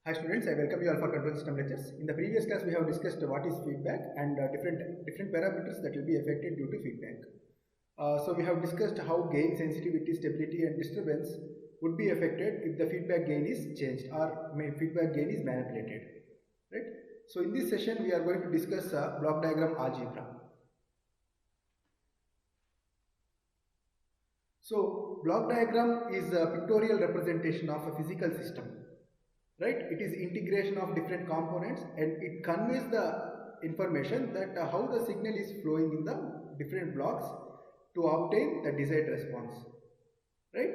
Hi students, I welcome you all for control system lectures. In the previous class, we have discussed what is feedback and different parameters that will be affected due to feedback. So we have discussed how gain, sensitivity, stability and disturbance would be affected if the feedback gain is changed or feedback gain is manipulated. Right? So in this session, we are going to discuss block diagram algebra. So block diagram is a pictorial representation of a physical system. Right? It is integration of different components and it conveys the information that how the signal is flowing in the different blocks to obtain the desired response. Right?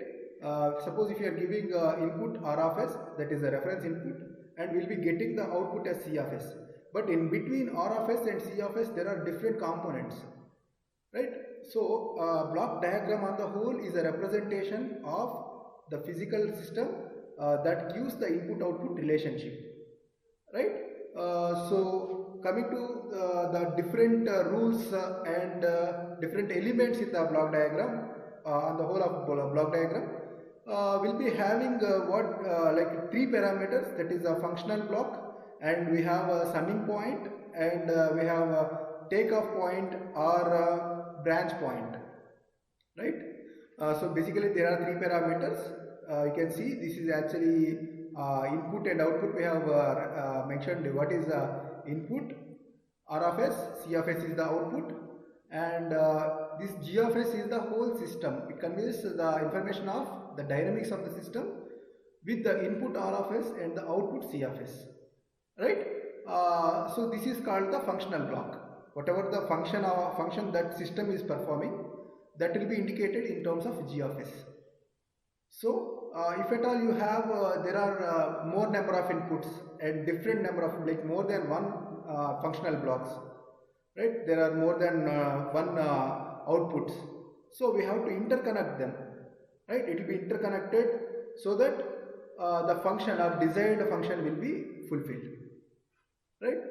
Suppose if you are giving input R of S, that is a reference input, and we will be getting the output as C of S. But in between R of S and C of S, there are different components. Right? So block diagram on the whole is a representation of the physical system that gives the input-output relationship, right? So coming to the different rules and different elements in the block diagram, on the whole of block diagram, we'll be having like three parameters, that is a functional block, and we have a summing point, and we have a takeoff point or a branch point, right? So basically there are three parameters. You can see this is actually input and output. We have mentioned what is input, R of S, C of S is the output, and this G of S is the whole system. It conveys the information of the dynamics of the system with the input R of S and the output C of S, right? So this is called the functional block. Whatever the function that system is performing, that will be indicated in terms of G of S. So if at all you have there are more number of inputs and different number of, like more than one functional blocks, right? There are more than one outputs, so we have to interconnect them, right? It will be interconnected so that the function or desired function will be fulfilled, right?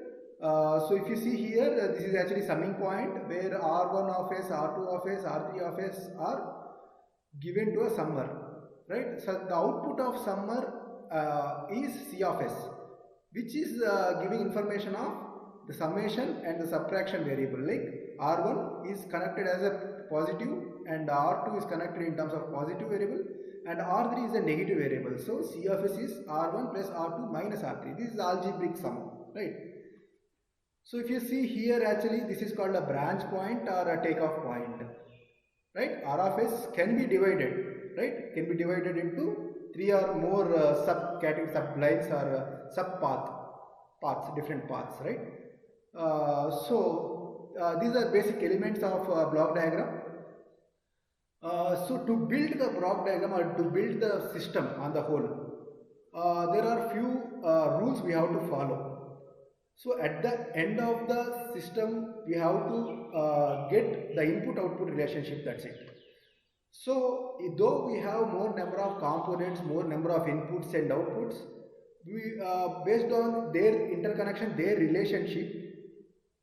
So if you see here, this is actually summing point where R1 of S, R2 of S, R3 of S are given to a summer. Right, so the output of summer is C of S, which is giving information of the summation and the subtraction variable. Like R1 is connected as a positive and R2 is connected in terms of positive variable and R3 is a negative variable. So C of S is R1 plus R2 minus R3. This is algebraic sum, right? So if you see here, actually this is called a branch point or a takeoff point, right? R of S can be divided. Right, can be divided into three or more sub-categories, sub-lines or paths, different paths, right? So these are basic elements of block diagram. So to build the block diagram or to build the system on the whole, there are few rules we have to follow. So at the end of the system, we have to get the input-output relationship, that's it. So though we have more number of components, more number of inputs and outputs, we based on their interconnection, their relationship,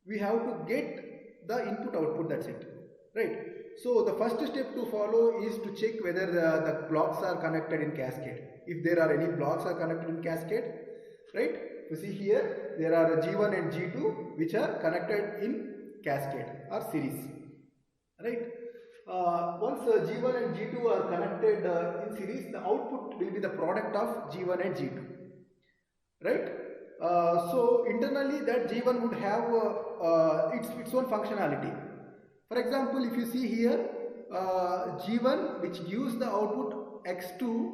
we have to get the input output, that's it, right? So the first step to follow is to check whether the blocks are connected in cascade. If there are any blocks are connected in cascade, right? You see here there are G1 and G2 which are connected in cascade or series, right? Once G1 and G2 are connected in series, the output will be the product of G1 and G2, right? So internally that G1 would have its own functionality. For example, if you see here, G1 which gives the output X2,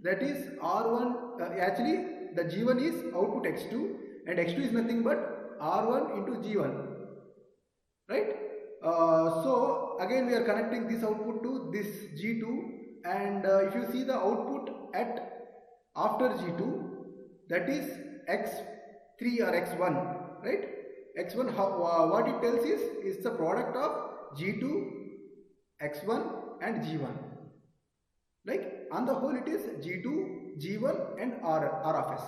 that is R1, actually the G1 is output X2 and X2 is nothing but R1 into G1, right? So again we are connecting this output to this G2, and if you see the output at after G2, that is X3 or X1, right? X1, what it tells is the product of G2, X1 and G1. Like on the whole it is G2, G1 and R of S,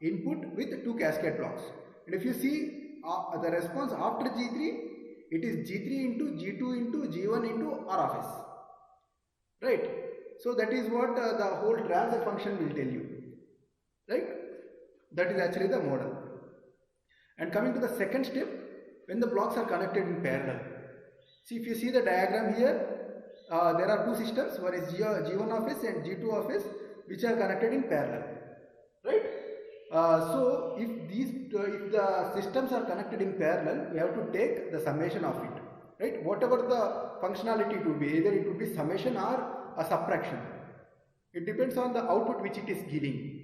input with two cascade blocks. And if you see the response after G3, it is G3 into G2 into G1 into R of S, right? So that is what the whole transfer function will tell you, right? That is actually the model. And coming to the second step, when the blocks are connected in parallel. See, if you see the diagram here, there are two systems. One is G1 of S and G2 of S, which are connected in parallel, right? So if the systems are connected in parallel, we have to take the summation of it, right? Whatever the functionality it would be, either it would be summation or a subtraction. It depends on the output which it is giving.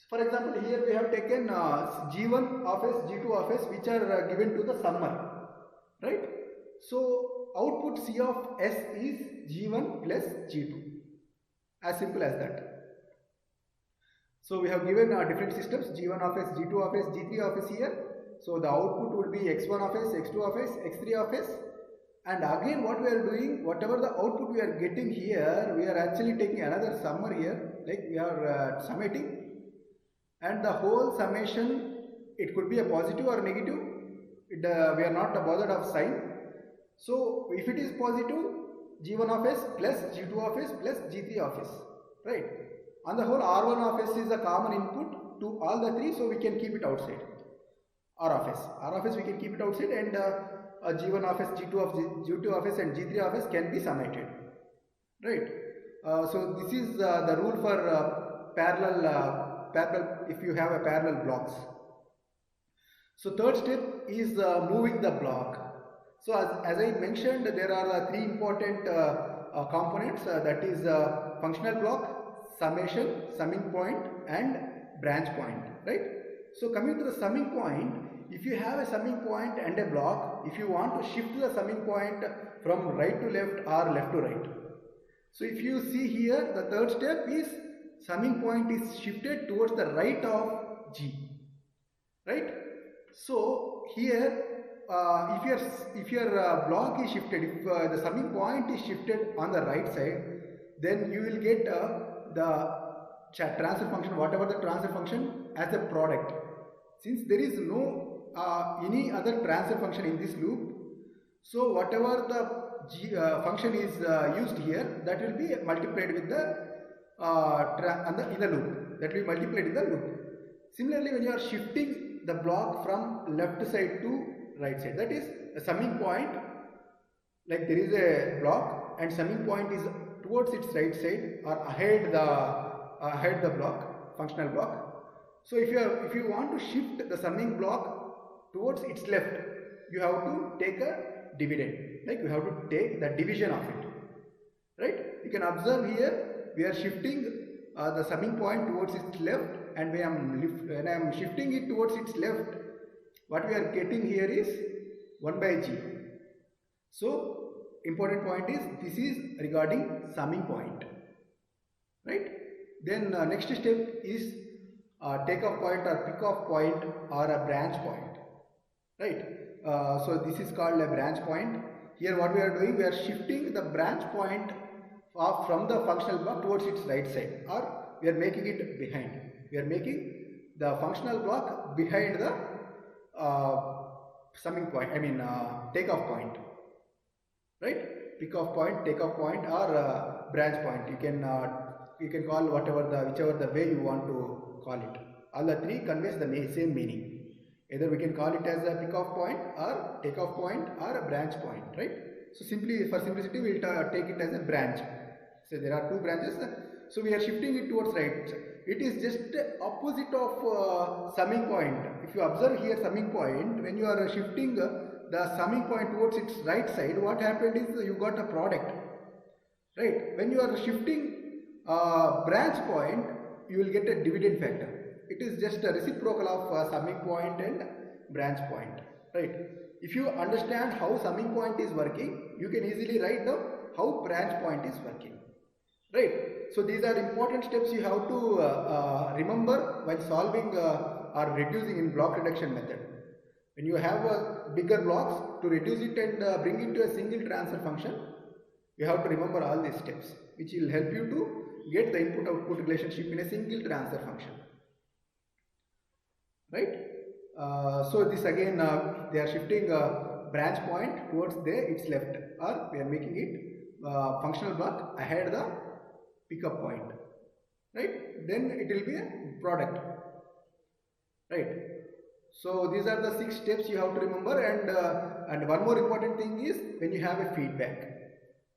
For example, here we have taken G1 of S, G2 of S, which are given to the summer, right? So output C of S is G1 plus G2, as simple as that. So we have given different systems, G1 of S, G2 of S, G3 of S here. So the output would be X1 of S, X2 of S, X3 of S. And again what we are doing, whatever the output we are getting here, we are actually taking another summer here, like we are summating. And the whole summation, it could be a positive or negative. We are not bothered of sign. So if it is positive, G1 of S plus G2 of S plus G3 of S, right? On the whole, R1 of S is a common input to all the three, so we can keep it outside. R of S we can keep it outside, and G1 of S, G2 of S and G3 of S can be summated, right? So this is the rule for parallel if you have a parallel blocks. So third step is moving the block. So as I mentioned, there are three important components, that is functional block, summation, summing point and branch point, right? So coming to the summing point, if you have a summing point and a block, if you want to shift the summing point from right to left or left to right. So if you see here, the third step is summing point is shifted towards the right of G, right? So here if your block is shifted, if the summing point is shifted on the right side, then you will get the transfer function, whatever the transfer function, as a product. Since there is no any other transfer function in this loop, so whatever the function is used here, that will be multiplied with the in the loop, that will be multiplied in the loop. Similarly, when you are shifting the block from left side to right side, that is a summing point, like there is a block and summing point is towards its right side or ahead the block, functional block. So if you want to shift the summing block towards its left, you have to take a dividend, like you have to take the division of it, right? You can observe here, we are shifting the summing point towards its left, and when I am shifting it towards its left, what we are getting here is 1 by G. So important point is, this is regarding summing point, right? Then next step is takeoff point or pick-off point or a branch point, right? So this is called a branch point. Here what we are doing, we are shifting the branch point from the functional block towards its right side, or we are making it behind. We are making the functional block behind the summing point, takeoff point, right? Pick-off point, takeoff point, or branch point. You can call whichever the way you want to call it. All the three conveys the same meaning. Either we can call it as a pick-off point or takeoff point or a branch point, right? So for simplicity, we will take it as a branch. So there are two branches. So we are shifting it towards right. It is just opposite of summing point. If you observe here summing point, when you are shifting the summing point towards its right side, what happened is you got a product, right? When you are shifting branch point, you will get a dividend factor. It is just a reciprocal of summing point and branch point, right? If you understand how summing point is working, you can easily write down how branch point is working, right? So these are important steps you have to remember while solving or reducing in block reduction method. When you have bigger blocks, to reduce it and bring it to a single transfer function, you have to remember all these steps, which will help you to get the input-output relationship in a single transfer function, right? So this again, they are shifting branch point towards its left, or we are making it functional block ahead the pickup point, right? Then it will be a product. right? So these are the 6 steps you have to remember, and one more important thing is when you have a feedback.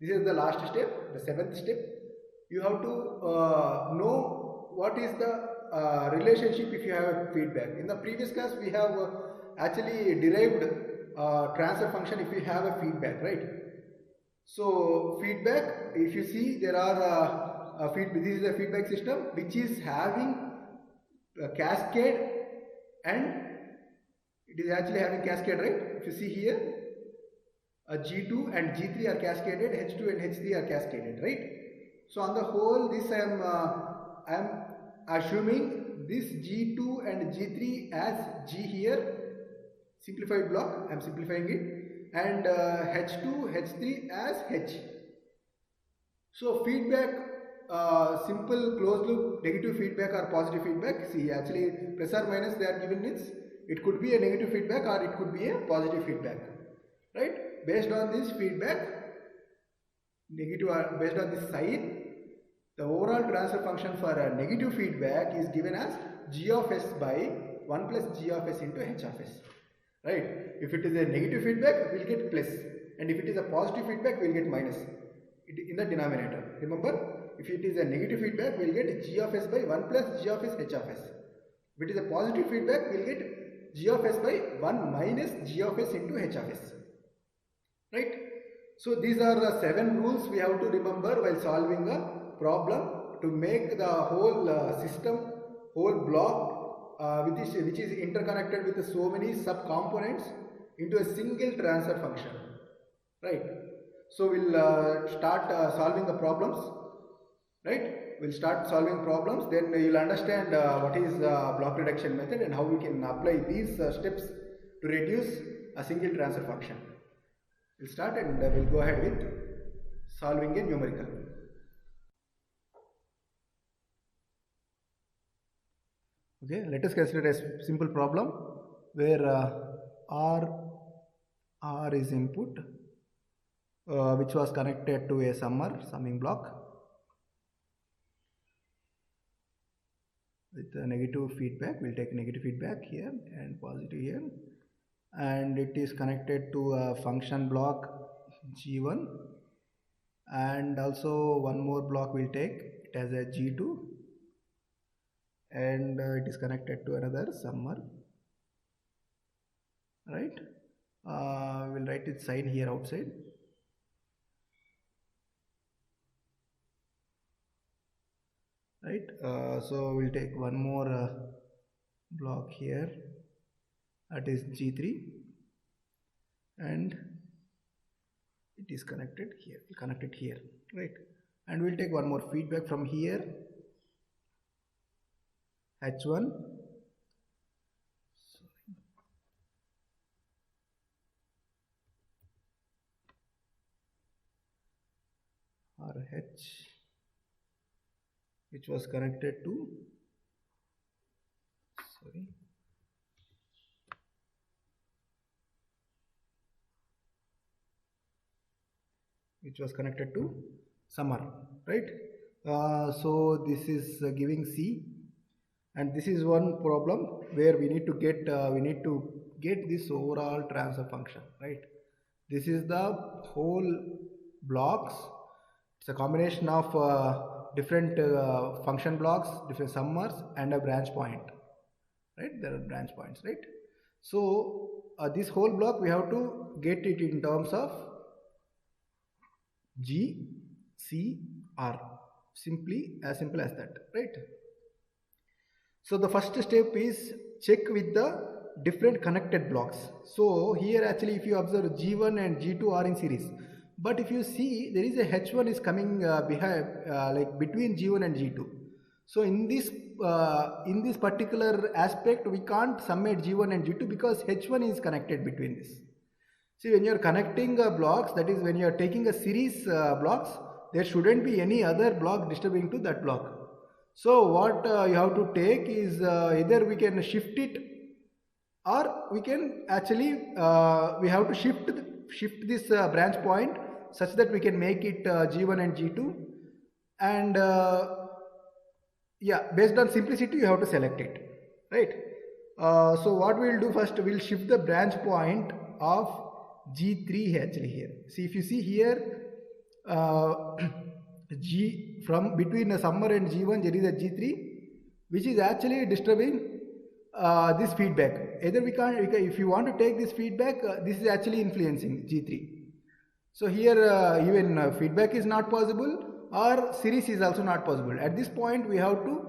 This is the last step, the 7th step. You have to know what is the relationship if you have a feedback. In the previous class, we have actually derived transfer function if you have a feedback, right? So feedback, if you see, there are this is a feedback system which is having a cascade, and it is actually having cascade, right? If you see here, G2 and G3 are cascaded, H2 and H3 are cascaded, right? So on the whole, this I am assuming this G2 and G3 as G here, simplified block, I am simplifying it, and H2, H3 as H. So feedback, simple closed loop, negative feedback or positive feedback. See, actually plus or minus they are given means it could be a negative feedback or it could be a positive feedback, right? Based on this feedback, negative or based on this sign, the overall transfer function for a negative feedback is given as g of s by 1 plus g of s into h of s, right? If it is a negative feedback, we will get plus, and if it is a positive feedback, we will get minus in the denominator. Remember, if it is a negative feedback, we will get g of s by 1 plus g of s h of s. If it is a positive feedback, we will get g of s by 1 minus g of s into h of s, right? So these are the 7 rules we have to remember while solving a problem to make the whole system, whole block which is interconnected with so many sub-components into a single transfer function, right? So we'll start solving the problems, right? We'll start solving problems, then you'll understand what is block reduction method and how we can apply these steps to reduce a single transfer function. We'll start and we'll go ahead with solving a numerical. Okay, let us consider a simple problem where R is input which was connected to a summing block with a negative feedback. We'll take negative feedback here and positive here, and it is connected to a function block G1, and also one more block we'll take it as a G2, and it is connected to another summer, right? We'll write its sign here outside. Right, so we'll take one more block here, that is G3, and it is connected here, right? And we'll take one more feedback from here, H1, or H, which was connected to, summer, right? So this is giving C, and this is one problem where we need to get this overall transfer function, right? This is the whole blocks. It's a combination of different function blocks, different summers, and a branch point, right? There are branch points, right? So this whole block we have to get it in terms of G, C, R, as simple as that, right? So the first step is check with the different connected blocks. So here actually if you observe G1 and G2 are in series, but if you see there is a H1 is coming behind, like between G1 and G2. So in this particular aspect we can't summate G1 and G2 because H1 is connected between this. See, when you are connecting blocks, that is when you are taking a series blocks, there shouldn't be any other block disturbing to that block. So what you have to take is either we can shift it, or we can actually we have to shift this branch point such that we can make it G1 and G2, and yeah, based on simplicity you have to select it, right? So what we will do first, we will shift the branch point of G3 actually here. See, if you see here, G from between the summer and G1 there is a G3 which is actually disturbing this feedback. Either we can't, if you want to take this feedback, this is actually influencing G3. So here even feedback is not possible or series is also not possible. At this point we have to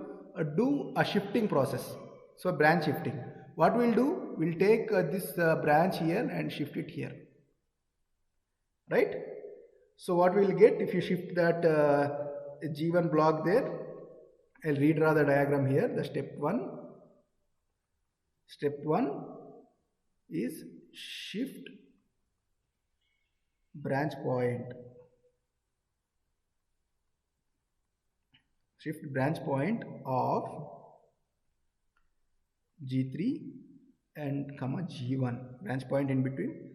do a shifting process. So branch shifting. What we'll do, we'll take this branch here and shift it here. Right? So what we'll get if you shift that G1 block there, I'll redraw the diagram here. The step 1 is shift branch point. Shift branch point of G3 and comma G1. Branch point in between.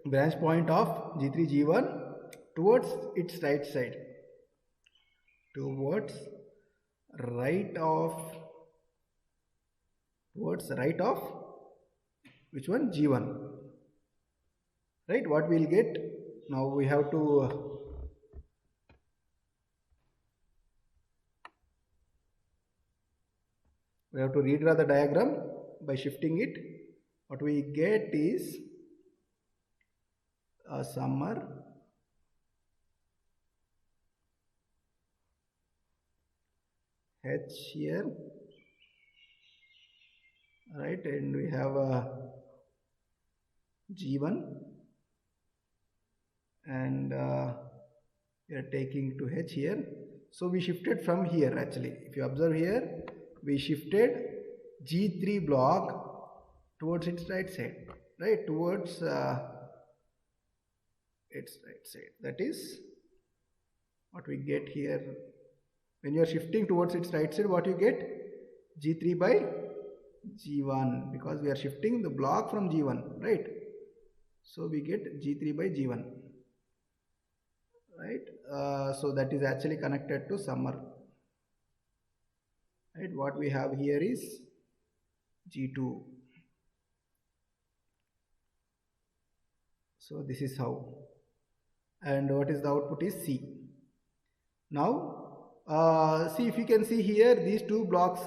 Branch point of G3 G1 towards its right side. Towards right of which one? G1. Right? What we'll get now, we have to redraw the diagram by shifting it. What we get is a summer H here, right, and we have a G1 and we are taking to H here. So we shifted from here actually. If you observe here, we shifted G3 block towards its right side, right, towards its right side. That is what we get here. When you are shifting towards its right side, what you get? G3 by G1, because we are shifting the block from G1, right? So we get G3 by G1, right? So that is actually connected to summer, right? What we have here is G2. So this is how, and what is the output is C. Now see, if you can see here, these two blocks,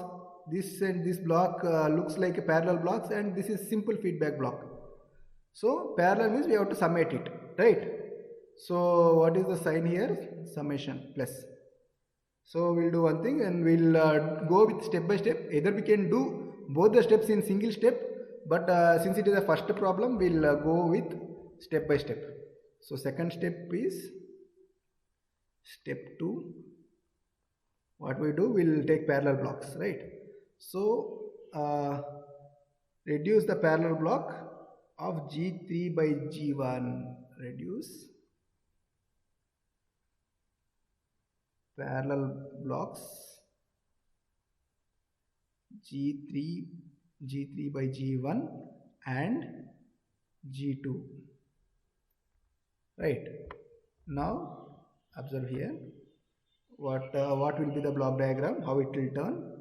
this and this block looks like a parallel blocks, and this is simple feedback block. So parallel means we have to summate it, right? So what is the sign here? Summation plus. So we'll do one thing and we'll go with step by step. Either we can do both the steps in single step, but since it is a first problem, we'll go with step by step. So second step is step 2. What we do, we'll take parallel blocks, right? So reduce the parallel block of G3 by G1. Reduce parallel blocks G3 by G1 and G2, right? Now observe here what will be the block diagram, how it will turn.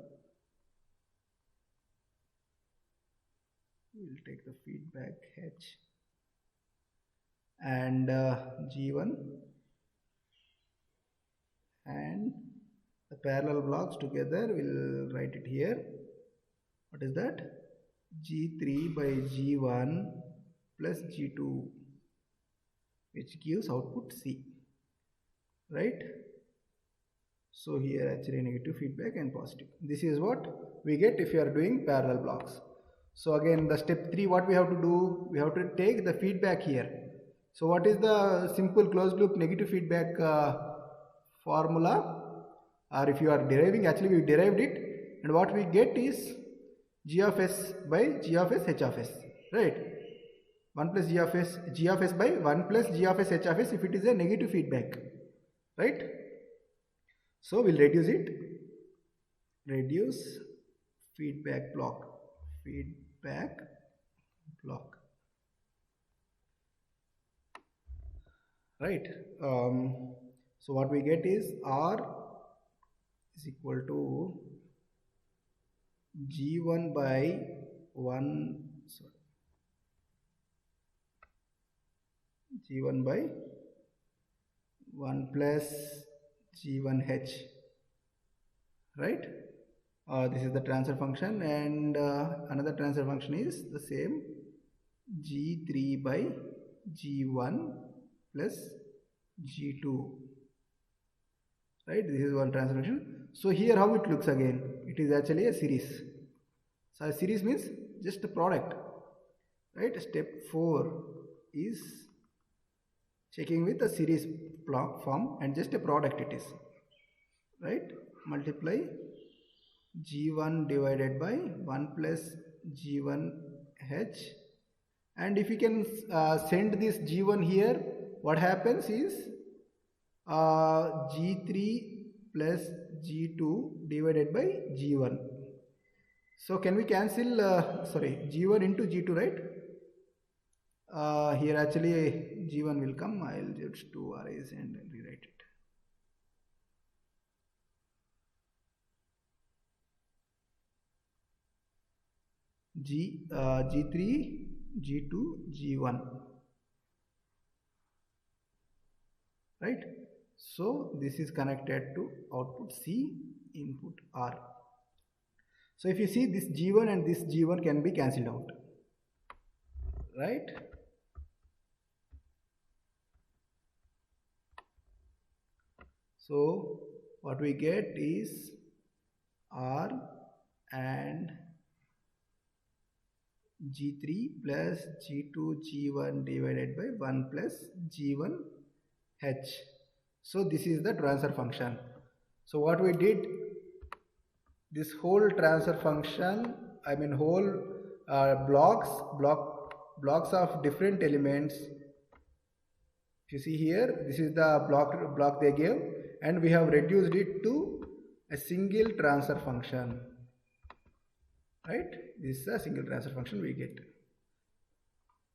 We'll take the feedback H and G1 and the parallel blocks together. We'll write it here. What is that? G3 by G1 plus G2, which gives output C, right? So here actually negative feedback and positive. This is what we get if you are doing parallel blocks. So again, the step 3, what we have to do, we have to take the feedback here. So what is the simple closed loop negative feedback formula? Or if you are deriving, actually we derived it, and what we get is G of S by G of S H of S, right? 1 plus G of S by 1 plus G of S H of S if it is a negative feedback, right? So we'll reduce it. Reduce feedback block. Right. So what we get is R is equal to G1 by 1, sorry, G1 by 1 plus G1H, right? This is the transfer function, and another transfer function is the same, G3 by G1 plus G2, right? This is one transfer function. So here how it looks again, it is actually a series. So a series means just a product, right? Step 4 is checking with a series block form, and just a product it is, right? Multiply G1 divided by 1 plus G1H, and if you can send this G1 here, what happens is G3 plus G2 divided by G1. So can we cancel G1 into G2, right? Here actually G1 will come. I'll just do erase and rewrite it. G3, G2, G1, right? So this is connected to output C, input R. So if you see, this G1 and this G1 can be cancelled out, right? So what we get is R and G3 plus G2 G1 divided by 1 plus G1H. So this is the transfer function. So what we did, this whole transfer function, I mean whole blocks of different elements. If you see here, this is the block they gave, and we have reduced it to a single transfer function, right? This is a single transfer function we get,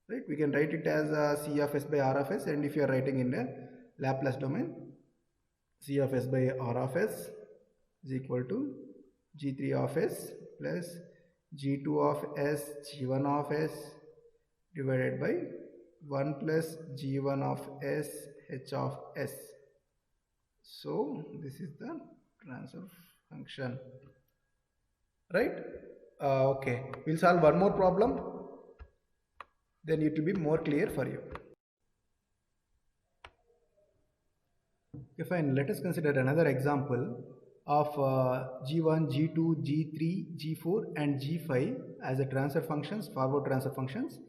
right? We can write it as C of S by R of S, and if you are writing in a Laplace domain, C of S by R of S is equal to G3 of S plus G2 of S, G1 of S divided by 1 plus G1 of S, H of S. So this is the transfer function, right? Okay, we'll solve one more problem, then it will be more clear for you. Okay, fine. Let us consider another example of G1, G2, G3, G4 and G5 as a transfer functions, forward transfer functions.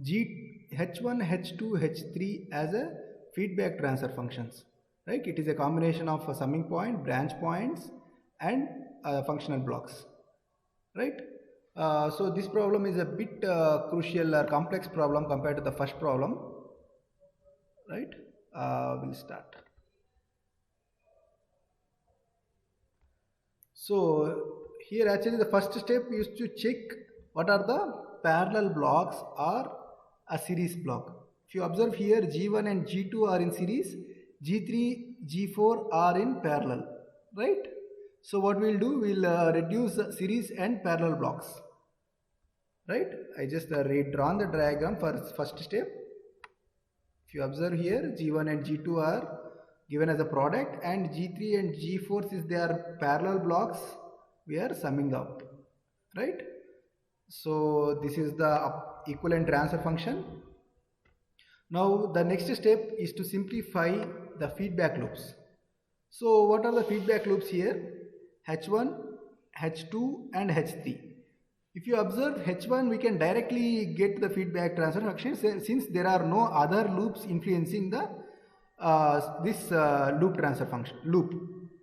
H1, H2, H3 as a feedback transfer functions, right? It is a combination of a summing point, branch points and functional blocks, right? So this problem is a bit crucial or complex problem compared to the first problem, right? We'll start. So here actually the first step is to check what are the parallel blocks or a series block. If you observe here, G1 and G2 are in series, G3, G4 are in parallel, right? So what we'll do, we'll reduce series and parallel blocks, right? I just redrawn the diagram for first step. If you observe here, G1 and G2 are given as a product, and G3 and G4, since they are parallel blocks, we are summing up, right? So this is the equivalent transfer function. Now the next step is to simplify the feedback loops. So what are the feedback loops here? H1, H2 and H3. If you observe H1, we can directly get the feedback transfer function since there are no other loops influencing the this loop transfer function loop.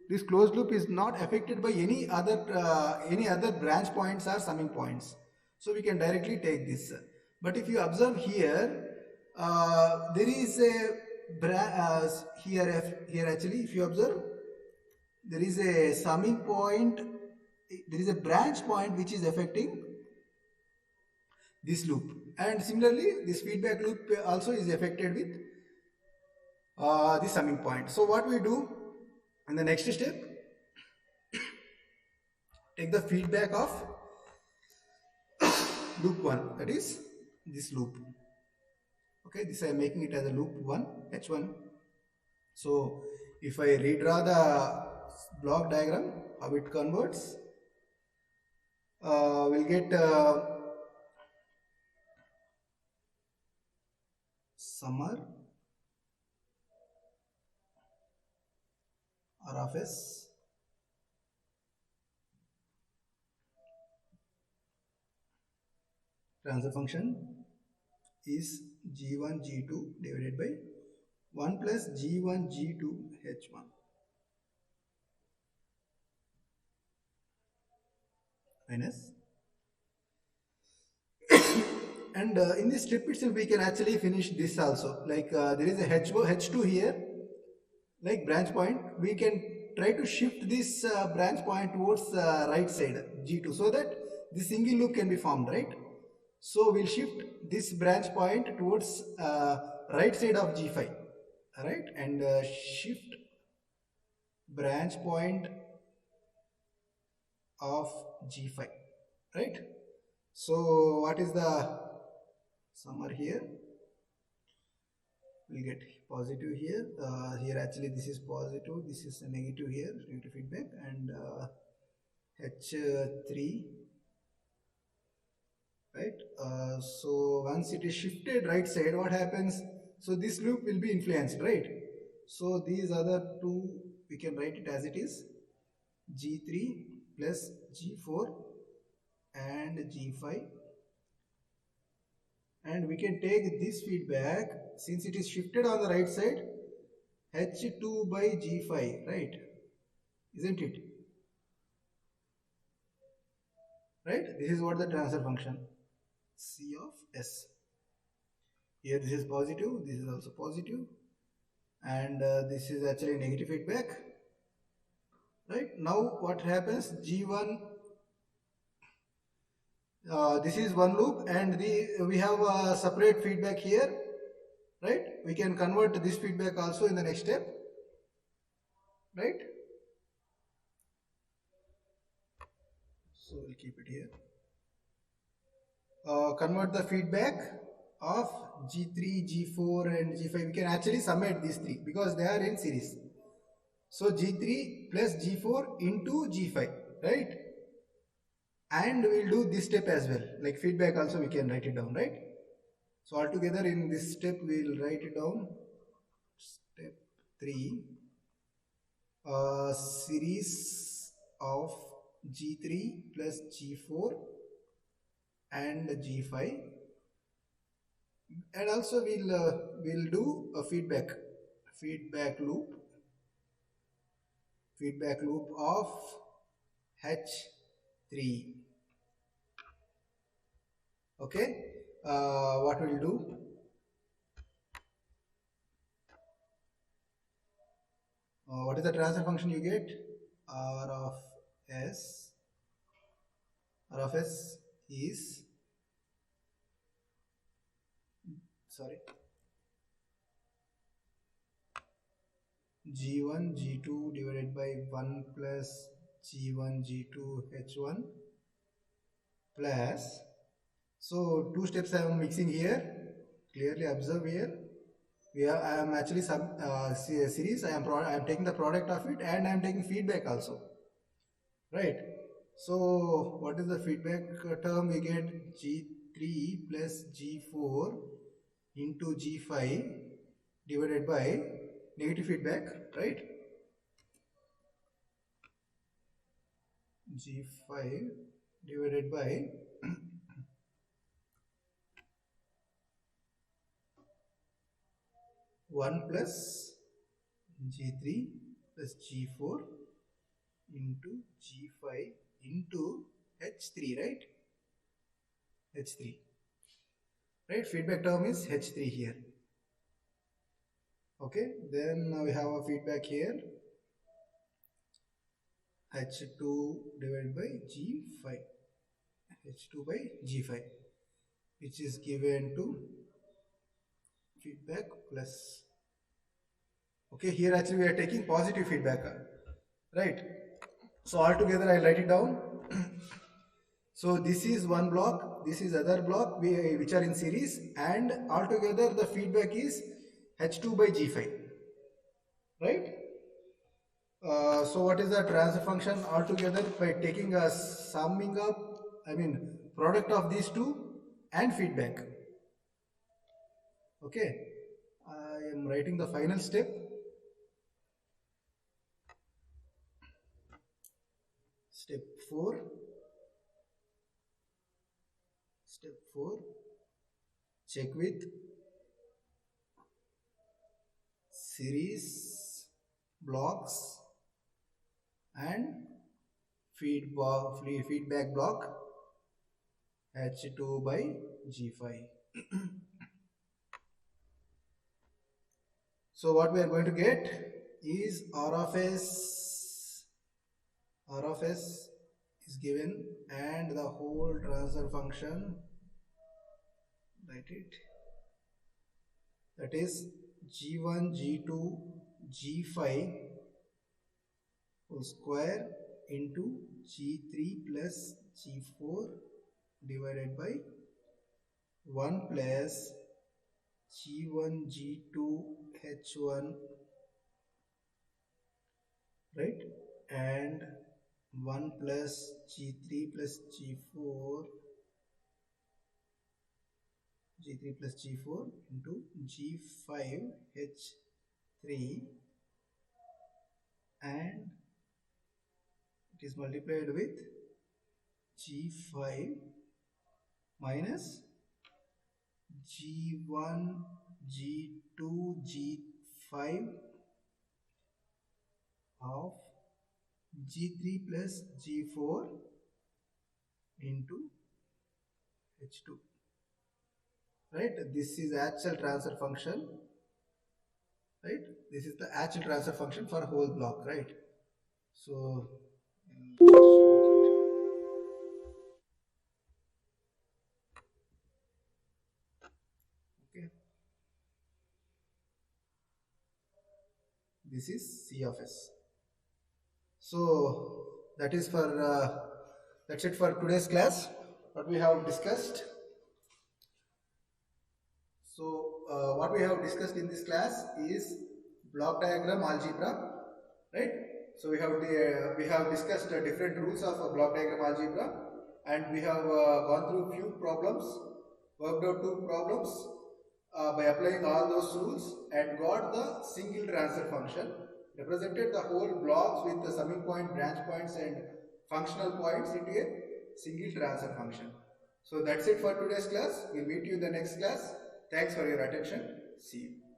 This closed loop is not affected by any other branch points or summing points, so we can directly take this. But if you observe here, there is a here actually, if you observe, there is a summing point, there is a branch point which is affecting this loop, and similarly this feedback loop also is affected with the summing point. So what we do in the next step, take the feedback of loop 1, that is this loop. Okay, this I am making it as a loop 1 H1. So if I redraw the block diagram, how it converts, we'll get summer R of S transfer function is G1 G2 divided by 1 plus G1 G2 H1 minus, and in this step itself we can actually finish this also, like there is a H2 here, like branch point. We can try to shift this branch point towards right side G2 so that the single loop can be formed, right? So we'll shift this branch point towards right side of G5, right, and shift branch point of G5, right? So what is the summer here? We'll get positive here. Here actually this is positive, this is a negative here, negative feedback, and H3, right? So once it is shifted right side, what happens? So this loop will be influenced, right? So these other two we can write it as it is, G3 plus G4 and G5, and we can take this feedback, since it is shifted on the right side, H2 by G5, right? Isn't it? Right? This is what the transfer function C of S. Here this is positive, this is also positive, and this is actually negative feedback, right? Now what happens? G1, this is one loop, and we have a separate feedback here, right? We can convert this feedback also in the next step, right? So we'll keep it here. Convert the feedback of G3, G4 and G5. We can actually summate these three because they are in series. So G3 plus G4 into G5, right? And we'll do this step as well, like feedback also we can write it down, right? So altogether in this step we'll write it down. Step 3, series of G3 plus G4 and G5, and also we'll do a feedback loop of H3. Okay, what we'll do, what is the transfer function you get? R of S is, sorry, G1 G2 divided by 1 plus G1 G2 H1 plus, so two steps I am mixing here, clearly observe here. I am actually series, I am taking the product of it and I am taking feedback also, right? So what is the feedback term? We get G3 plus G4 into G5 divided by negative feedback, right? G5 divided by 1 plus G3 plus G4 into G5 into H3, right? H3, right? Feedback term is H3 here. Okay, then we have a feedback here, H2 divided by G5, H2 by G5, which is given to feedback plus. Okay, here actually we are taking positive feedback, right? So altogether I'll write it down. So this is one block, this is other block which are in series, and altogether the feedback is H2 by G5, right? So what is the transfer function altogether by taking a summing up, product of these two and feedback. Okay, I am writing the final step. Step 4. Step 4. Check with series blocks and feedback block H2 by G5. So what we are going to get is R of S is given, and the whole transfer function, write it, that is G1, G2, G5 whole square into G3 plus G4 divided by 1 plus G1, G2, H1, right, and 1 plus G3 plus G4 into G5 H3, and it is multiplied with G5 minus G1, G2, G5 of G3 plus G4 into H2, right? This is actual transfer function, right? This is the actual transfer function for whole block, right? So okay, this is C of S. So that is for that's it for today's class, what we have discussed. So what we have discussed in this class is block diagram algebra, right? So we have discussed different rules of block diagram algebra, and we have gone through few problems, worked out 2 problems by applying all those rules, and got the single transfer function, represented the whole blocks with the summing point, branch points and functional points into a single transfer function. So that's it for today's class. We'll meet you in the next class. Thanks for your attention. See you.